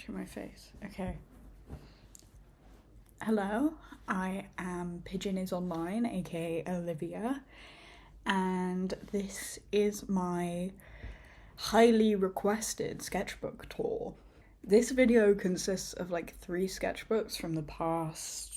Show my face. Okay. Hello, I am Pigeon is Online, aka Olivia, and this is my highly requested sketchbook tour. This video consists of like 3 sketchbooks from the past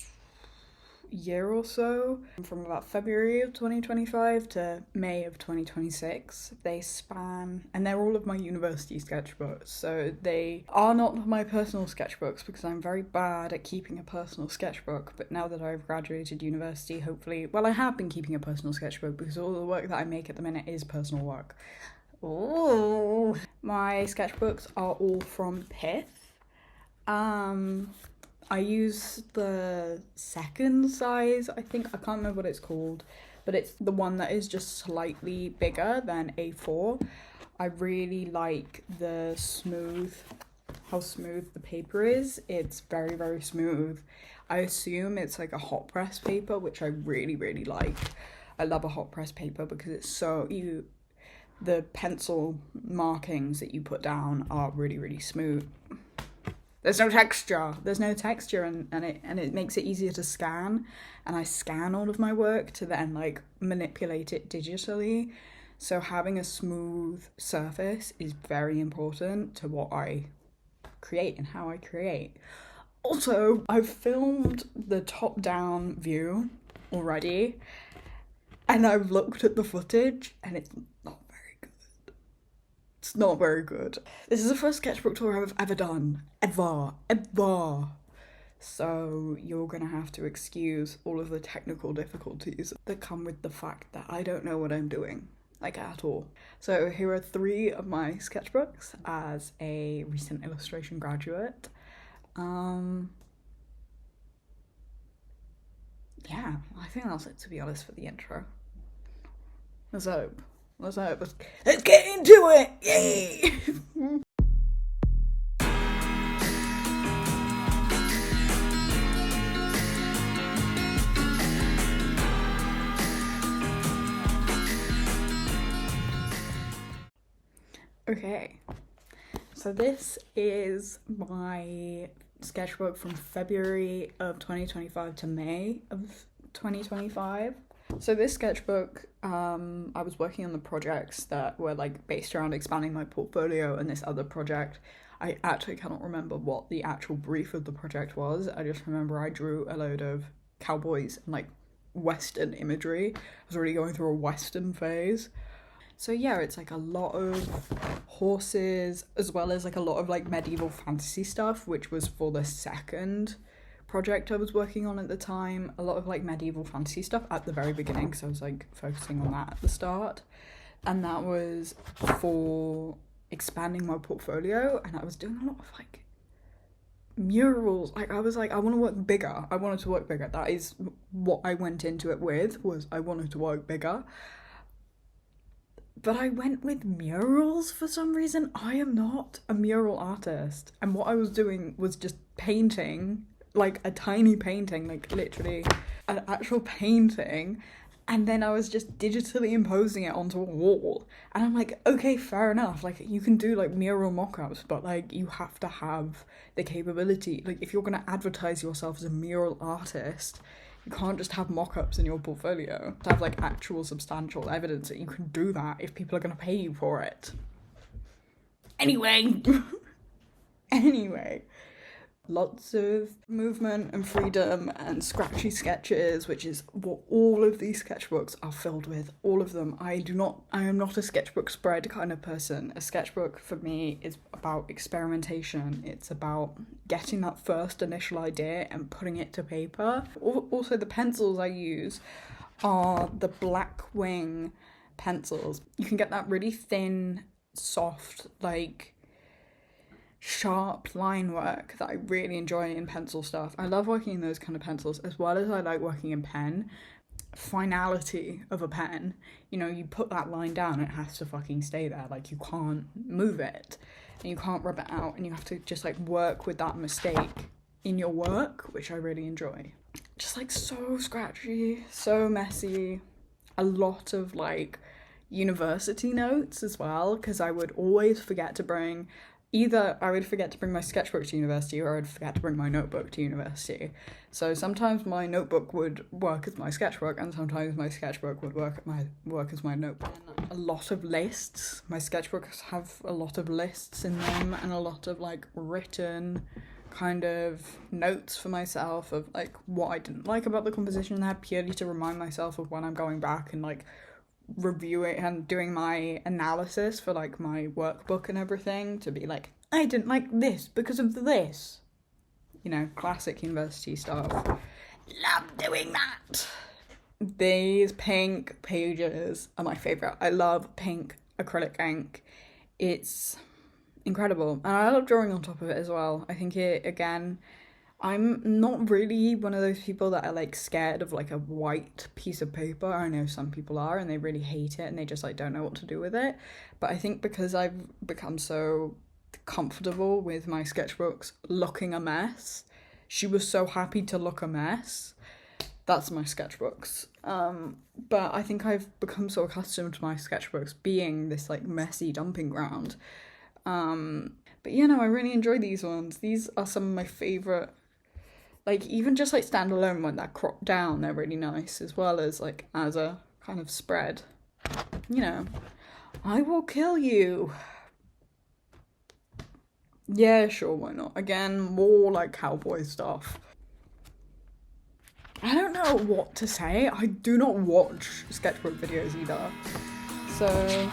year or so, from about February of 2025 to May of 2026. They span, and they're all of my university sketchbooks, so they are not my personal sketchbooks because I'm very bad at keeping a personal sketchbook. But now that I've graduated university, hopefully, well, I have been keeping a personal sketchbook because all the work that I make at the minute is personal work. Ooh. My sketchbooks are all from Pith. I use the second size, I think. I can't remember what it's called, but it's the one that is just slightly bigger than A4. I really like how smooth the paper is. It's very, very smooth. I assume it's like a hot press paper, which I really, really like. I love a hot press paper because it's the pencil markings that you put down are really, really smooth. There's no texture, and it makes it easier to scan, and I scan all of my work to then like manipulate it digitally. So having a smooth surface is very important to what I create and how I create. Also, I've filmed the top-down view already, and I've looked at the footage, and it's not very good. This is the first sketchbook tour I've ever done. Ever. So you're gonna have to excuse all of the technical difficulties that come with the fact that I don't know what I'm doing, like at all. So here are 3 of my sketchbooks as a recent illustration graduate. Yeah, I think that's it, to be honest, for the intro. Let's hope. Let's get into it! Yay! Okay, so this is my sketchbook from February of 2025 to May of 2025. So this sketchbook, I was working on the projects that were like based around expanding my portfolio, and this other project, I actually cannot remember what the actual brief of the project was. I just remember I drew a load of cowboys and like Western imagery. I was already going through a Western phase. So yeah, it's like a lot of horses as well as like a lot of like medieval fantasy stuff, which was for the second project I was working on at the time. A lot of like medieval fantasy stuff at the very beginning, because I was like focusing on that at the start, and that was for expanding my portfolio. And I was doing a lot of like murals. Like I was like, I wanted to work bigger. That is what I went into it with, was I wanted to work bigger. But I went with murals for some reason. I am not a mural artist, and what I was doing was just painting, like a tiny painting, like literally an actual painting, and then I was just digitally imposing it onto a wall. And I'm like, okay, fair enough, like you can do like mural mock-ups, but like you have to have the capability. Like if you're gonna advertise yourself as a mural artist, you can't just have mock-ups in your portfolio. To have like actual substantial evidence that you can do that if people are gonna pay you for it. Anyway, lots of movement and freedom and scratchy sketches, which is what all of these sketchbooks are filled with. All of them. I am not a sketchbook spread kind of person. A sketchbook for me is about experimentation. It's about getting that first initial idea and putting it to paper. Also, the pencils I use are the Blackwing pencils. You can get that really thin, soft, like sharp line work that I really enjoy in pencil stuff. I love working in those kind of pencils, as well as I like working in pen. Finality of a pen, you know, you put that line down, it has to fucking stay there. Like you can't move it and you can't rub it out, and you have to just like work with that mistake in your work, which I really enjoy. Just like so scratchy, so messy. A lot of like university notes as well, because I would always forget to bring either I would forget to bring my sketchbook to university or I would forget to bring my notebook to university. So sometimes my notebook would work as my sketchbook and sometimes my sketchbook would work as my notebook. And a lot of lists. My sketchbooks have a lot of lists in them and a lot of like written kind of notes for myself of like what I didn't like about the composition there, purely to remind myself of when I'm going back and like reviewing and doing my analysis for like my workbook and everything, to be like, I didn't like this because of this, you know, classic university stuff. Love doing that. These pink pages are my favorite. I love pink acrylic ink. It's incredible, and I love drawing on top of it as well. I think it, again, I'm not really one of those people that are like scared of like a white piece of paper. I know some people are and they really hate it and they just like don't know what to do with it. But I think because I've become so comfortable with my sketchbooks looking a mess, she was so happy to look a mess. That's my sketchbooks. But I think I've become so accustomed to my sketchbooks being this like messy dumping ground. But you know, I really enjoy these ones. These are some of my favourite. Like, even just, like, standalone when they're cropped down, they're really nice, as well as, like, as a kind of spread. You know, I will kill you. Yeah, sure, why not? Again, more, like, cowboy stuff. I don't know what to say. I do not watch sketchbook videos either. So...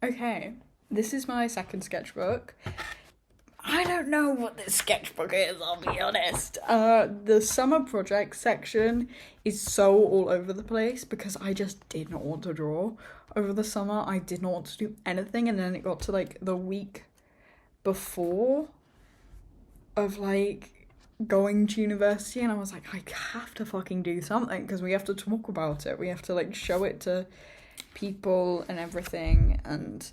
Okay, this is my second sketchbook. I don't know what this sketchbook is, I'll be honest. The summer project section is so all over the place because I just did not want to draw over the summer. I did not want to do anything, and then it got to like the week before of like going to university and I was like, I have to fucking do something because we have to talk about it. We have to like show it to people and everything, and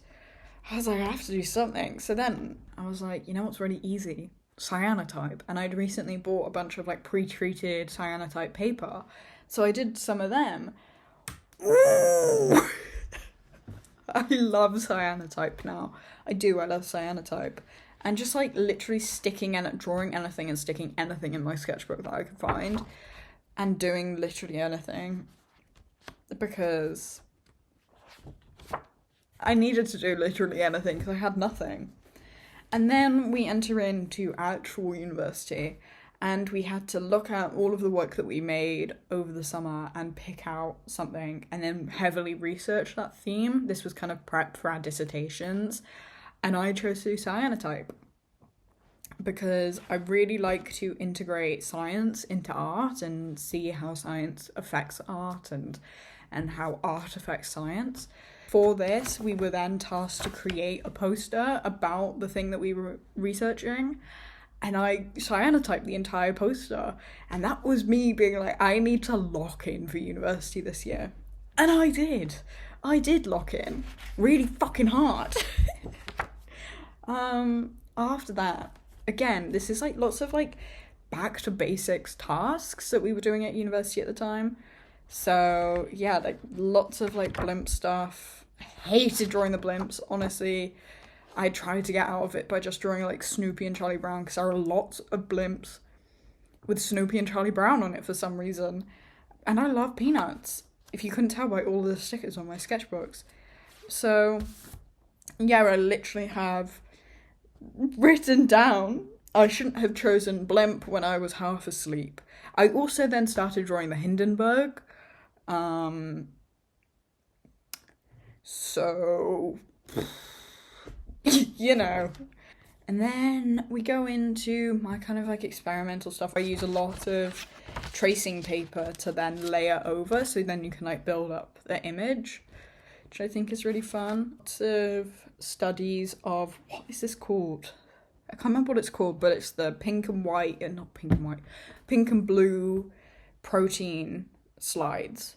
I was like, I have to do something. So then I was like, you know what's really easy? Cyanotype. And I'd recently bought a bunch of like pre-treated cyanotype paper, so I did some of them. Ooh! I love cyanotype now. I love cyanotype. And just like literally drawing anything and sticking anything in my sketchbook that I could find and doing literally anything, because I needed to do literally anything because I had nothing. And then we enter into actual university and we had to look at all of the work that we made over the summer and pick out something and then heavily research that theme. This was kind of prep for our dissertations, and I chose to do cyanotype because I really like to integrate science into art and see how science affects art and how art affects science. For this, we were then tasked to create a poster about the thing that we were researching, and I cyanotyped the entire poster, and that was me being like, I need to lock in for university this year. And I did lock in really fucking hard. After that, again, this is like lots of like back to basics tasks that we were doing at university at the time. So yeah, like lots of like blimp stuff. I hated drawing the blimps, honestly. I tried to get out of it by just drawing like Snoopy and Charlie Brown, because there are lots of blimps with Snoopy and Charlie Brown on it for some reason. And I love Peanuts, if you couldn't tell by all the stickers on my sketchbooks. So yeah, I literally have written down, I shouldn't have chosen blimp when I was half asleep. I also then started drawing the Hindenburg. So, you know. And then we go into my kind of like experimental stuff. I use a lot of tracing paper to then layer over, so then you can like build up the image, which I think is really fun. Lots of studies of, what is this called? I can't remember what it's called, but it's the pink and blue protein slides,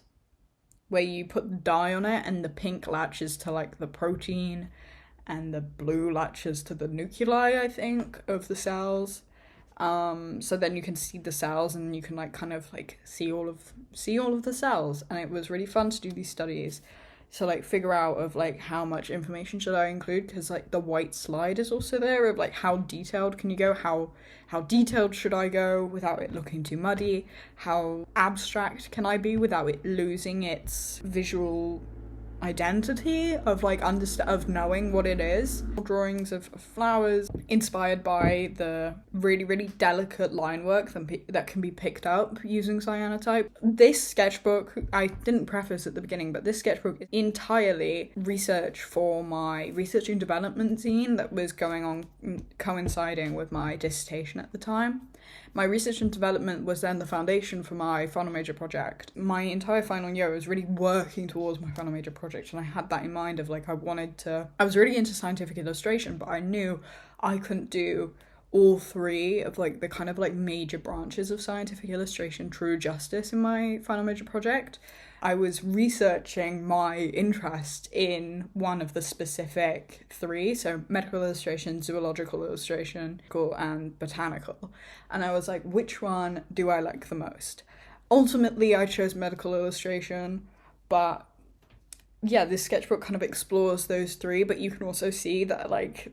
where you put the dye on it and the pink latches to like the protein and the blue latches to the nuclei, I think, of the cells. So then you can see the cells and you can like kind of like see all of the cells. And it was really fun to do these studies. So like figure out of like how much information should I include, because like the white slide is also there of like how detailed can you go, how detailed should I go without it looking too muddy, how abstract can I be without it losing its visual identity of like of knowing what it is. Drawings of flowers inspired by the really delicate line work that can be picked up using cyanotype. This sketchbook, I didn't preface at the beginning, but this sketchbook is entirely research for my research and development zine that was going on, coinciding with my dissertation at the time. My research and development was then the foundation for my final major project. My entire final year was really working towards my final major project, and I had that in mind of like I was really into scientific illustration, but I knew I couldn't do all three of like the kind of like major branches of scientific illustration true justice in my final major project. I was researching my interest in one of the specific three, so medical illustration, zoological illustration, and botanical. And I was like, which one do I like the most? Ultimately, I chose medical illustration, but yeah, this sketchbook kind of explores those three, but you can also see that like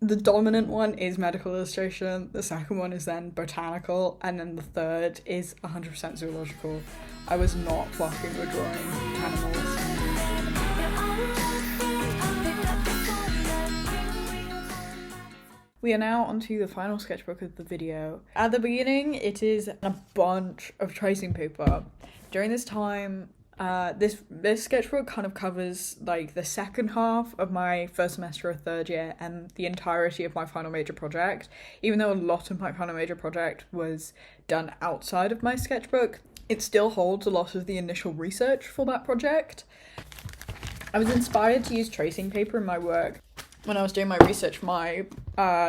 the dominant one is medical illustration, the second one is then botanical, and then the third is 100% zoological. I was not fucking with drawing animals. We are now onto the final sketchbook of the video. At the beginning, it is a bunch of tracing paper. During this time, this sketchbook kind of covers like the second half of my first semester of third year and the entirety of my final major project. Even though a lot of my final major project was done outside of my sketchbook, it still holds a lot of the initial research for that project. I was inspired to use tracing paper in my work when I was doing my research for my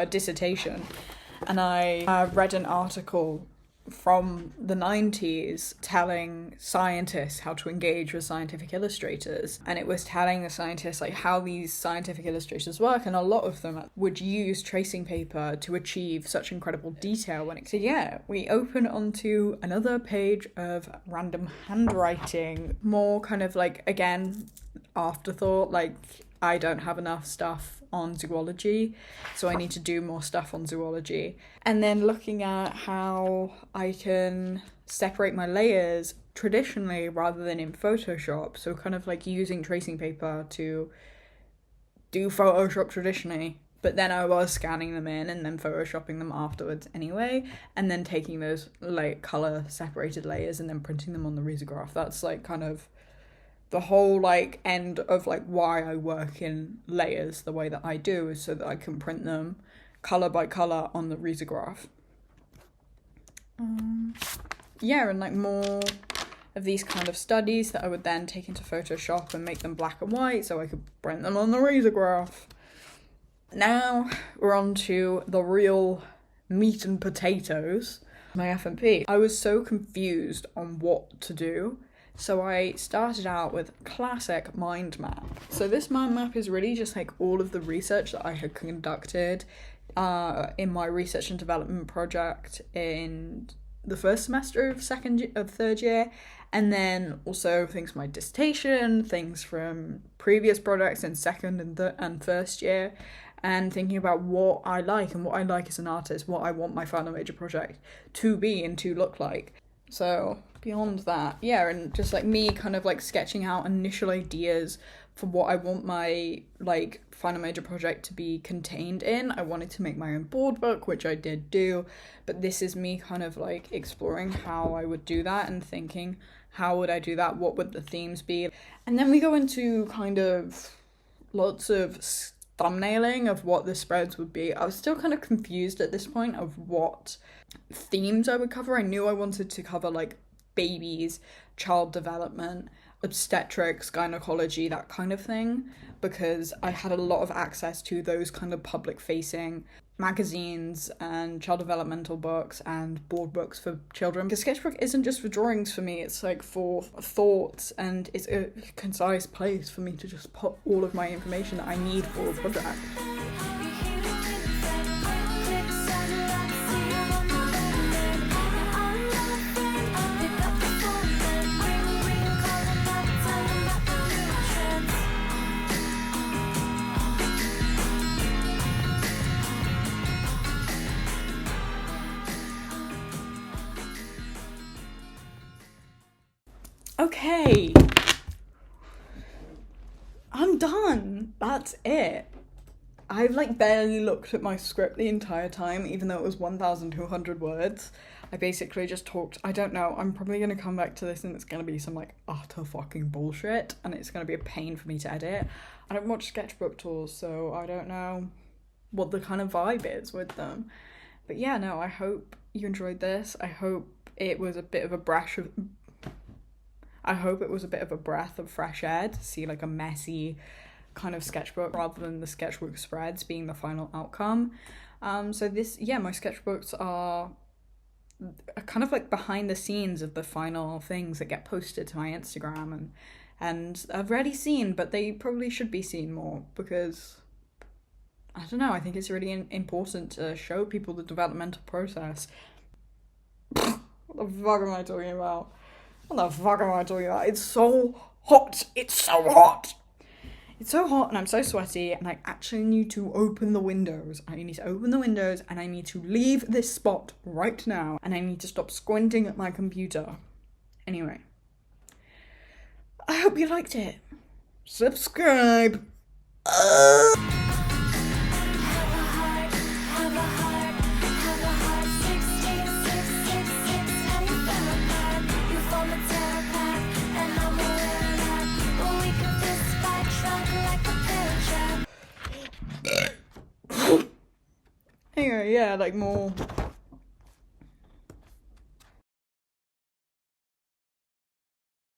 dissertation, and I read an article from the 90s telling scientists how to engage with scientific illustrators, and it was telling the scientists like how these scientific illustrators work, and a lot of them would use tracing paper to achieve such incredible detail. So yeah, we open onto another page of random handwriting, more kind of like, again, afterthought, like I don't have enough stuff on zoology, so I need to do more stuff on zoology. And then looking at how I can separate my layers traditionally rather than in Photoshop, so kind of like using tracing paper to do Photoshop traditionally, but then I was scanning them in and then photoshopping them afterwards anyway, and then taking those like color separated layers and then printing them on the risograph. That's like kind of the whole like end of like why I work in layers the way that I do, is so that I can print them color by color on the risograph. Yeah, and like more of these kind of studies that I would then take into Photoshop and make them black and white so I could print them on the risograph. Now we're on to the real meat and potatoes, my F&P. I was so confused on what to do, so I started out with classic mind map. So this mind map is really just like all of the research that I had conducted in my research and development project in the first semester of third year, and then also things from my dissertation, things from previous projects in second and first year, and thinking about what I like and what I like as an artist, what I want my final major project to be and to look like. So beyond that, yeah, and just like me kind of like sketching out initial ideas for what I want my like final major project to be contained in. I wanted to make my own board book, which I did do, but this is me kind of like exploring how I would do that and thinking, how would I do that? What would the themes be? And then we go into kind of lots of thumbnailing of what the spreads would be, I was still kind of confused at this point of what themes I would cover. I knew I wanted to cover like babies, child development, obstetrics, gynecology, that kind of thing, because I had a lot of access to those kind of public facing magazines and child developmental books and board books for children. Because sketchbook isn't just for drawings for me, it's like for thoughts, and it's a concise place for me to just put all of my information that I need for a project. Okay, I'm done. That's it. I've like barely looked at my script the entire time, even though it was 1,200 words. I basically just talked. I don't know, I'm probably gonna come back to this and it's gonna be some like utter fucking bullshit, and it's gonna be a pain for me to edit. I don't watch sketchbook tours, so I don't know what the kind of vibe is with them. But yeah, no, I hope you enjoyed this. I hope it was a bit of a breath of fresh air to see like a messy kind of sketchbook rather than the sketchbook spreads being the final outcome. So this, yeah, my sketchbooks are kind of like behind the scenes of the final things that get posted to my Instagram, and I've already seen, but they probably should be seen more, because I don't know, I think it's really important to show people the developmental process. What the fuck am I talking about? It's so hot. It's so hot. It's so hot and I'm so sweaty, and I actually need to open the windows. I need to open the windows and I need to leave this spot right now, and I need to stop squinting at my computer. Anyway, I hope you liked it. Subscribe. Anyway, yeah, like more